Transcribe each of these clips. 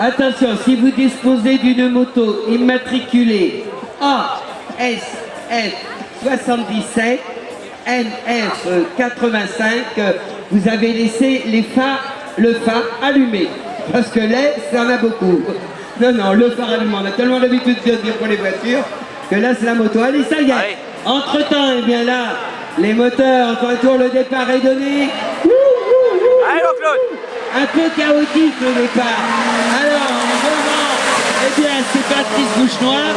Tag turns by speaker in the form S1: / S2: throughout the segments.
S1: Attention, si vous disposez d'une moto immatriculée ASF 77 NF 85, vous avez laissé le phare allumé. Parce que là, ça en a beaucoup. Non, le phare allumé, on a tellement l'habitude de dire pour les voitures que là, c'est la moto. Allez, ça y est.
S2: Allez.
S1: Entre-temps, eh bien là, les moteurs, encore un tour, le départ est donné.
S2: Allez, Claude.
S1: Un peu chaotique le départ. Alors, devant, eh bien, c'est Patrice Bouchenoir.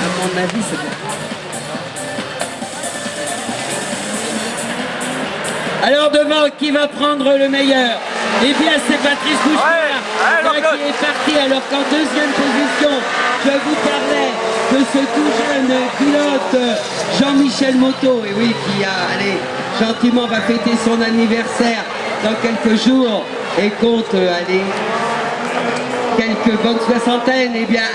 S1: À mon avis, c'est bon. Alors devant, qui va prendre le meilleur? Eh bien, c'est Patrice Bouchenoir qui est parti. Alors qu'en deuxième position, je vous parlais de ce tout jeune pilote Jean-Michel Motto, et oui, qui a, gentiment va fêter son anniversaire dans quelques jours et compte, quelques bonnes soixantaines, et bien,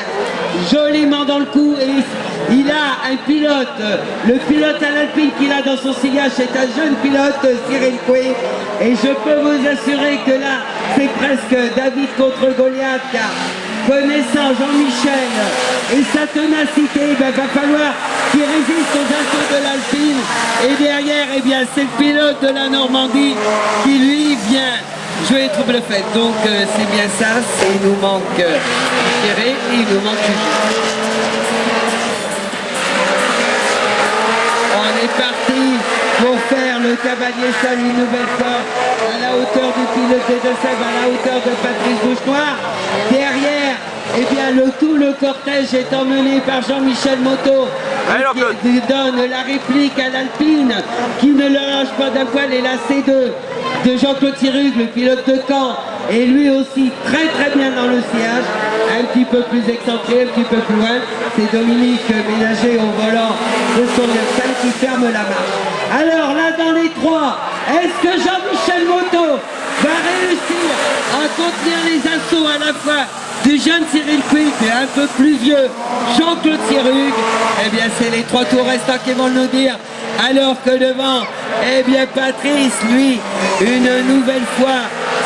S1: joliment dans le coup, et il a un pilote, le pilote à l'Alpine qu'il a dans son sillage, c'est un jeune pilote, Cyril Coué, et je peux vous assurer que là, c'est presque David contre Goliath, car connaissant Jean-Michel et sa ténacité, va falloir qu'il résiste aux assauts de l'Alpine, et derrière, eh bien, c'est le pilote de la Normandie qui lui vient jouer trouble fête. Donc c'est bien ça, il nous manque Thierry et il nous manque Juju. On est parti pour faire le cavalier seul une nouvelle fois à la hauteur du pilote des Deux-Sèvres, à la hauteur de Patrice Bouchenoir. Derrière, eh bien, le cortège est emmené par Jean-Michel Motto, qui donne la réplique à l'Alpine, qui ne le lâche pas d'un poil, et la C2 de Jean-Claude Sirugue, le pilote de Caen, et lui aussi très bien dans le sillage, un petit peu plus excentré, un petit peu plus loin. C'est Dominique Ménager au volant de son Mercedes qui ferme la marche. Alors là, dans les trois, est-ce que Jean-Michel Motto va réussir à contenir les assauts à la fois du jeune Cyril Quick et un peu plus vieux Jean-Claude Sirugue? Eh bien, c'est les trois tours restants qui vont nous dire. Alors que devant, eh bien, Patrice, lui, une nouvelle fois,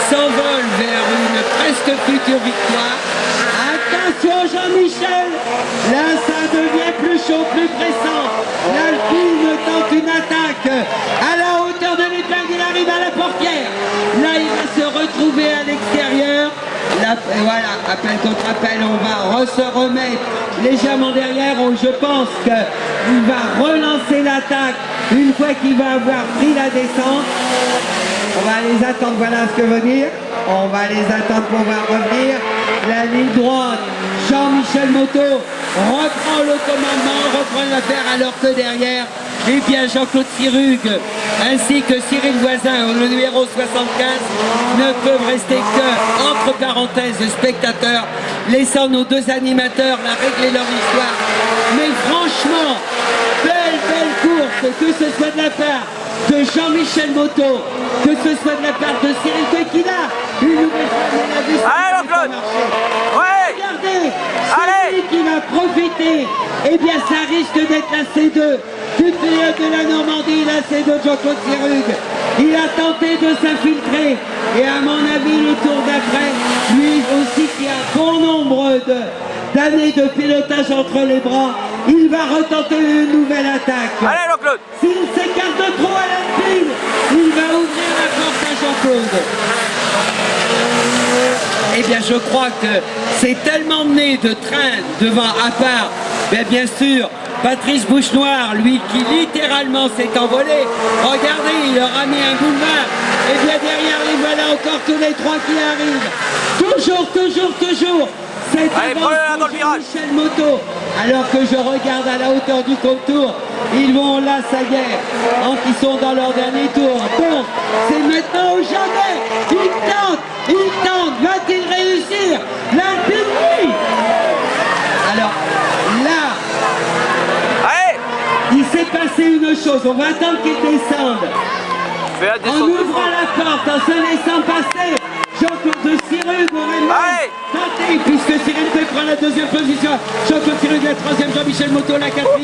S1: s'envole vers une presque future victoire. Attention Jean-Michel, là ça devient plus chaud, plus pressant. L'Alpine tente une attaque à la hauteur de l'épingle, il arrive à la portière. Là il va se retrouver à l'extérieur. Voilà, appel contre appel, on va se remettre légèrement derrière. Je pense qu'il va relancer l'attaque une fois qu'il va avoir pris la descente. On va les attendre, voilà ce que veut dire. On va les attendre pour voir revenir. La ligne droite, Jean-Michel Motto reprend le commandement, reprend l'affaire, alors que derrière, eh bien Jean-Claude Sirugue ainsi que Cyril Voisin, le numéro 75, ne peuvent rester que, entre parenthèses, spectateurs, laissant nos deux animateurs la régler leur histoire. Mais franchement, belle course, que ce soit de la part de Jean-Michel Motto, que ce soit de la part de Cyril Coué, qui a une nouvelle fois
S2: Claude. Ouais.
S1: Regardez, celui qui va profiter, eh bien ça risque d'être la C2 du pilote de la Normandie, la C2 de Jean-Claude Sirugue. Il a tenté de s'infiltrer, et à mon avis le tour d'après, lui aussi qui a bon nombre d'années de pilotage entre les bras, il va retenter une nouvelle attaque.
S2: Allez Jean-Claude.
S1: S'il s'écarte de trop à l'Alpine, il va ouvrir la porte à Jean-Claude. Eh bien je crois que c'est tellement mené de train devant, à part, bien sûr, Patrice Bouchenoir, lui qui littéralement s'est envolé. Regardez, il leur a mis un boulevard. Et bien derrière, les voilà encore tous les trois qui arrivent. Toujours. C'est
S2: dans le virage.
S1: Michel Motto. Alors que je regarde à la hauteur du contour, ils vont là, ça y est, ils sont dans leur dernier tour. Bon, c'est maintenant ou jamais. Ils tentent. Va-t-il réussir? L'Alpine, oui. Alors là, il s'est passé une chose. On va attendre qu'ils descendent. En ouvrant la porte, en se laissant passer, Jean-Claude Sirugue aurait tenté, puisque Cyril Coué prend la deuxième position. Jean-Claude Sirugue la troisième, Jean-Michel Motto la quatrième.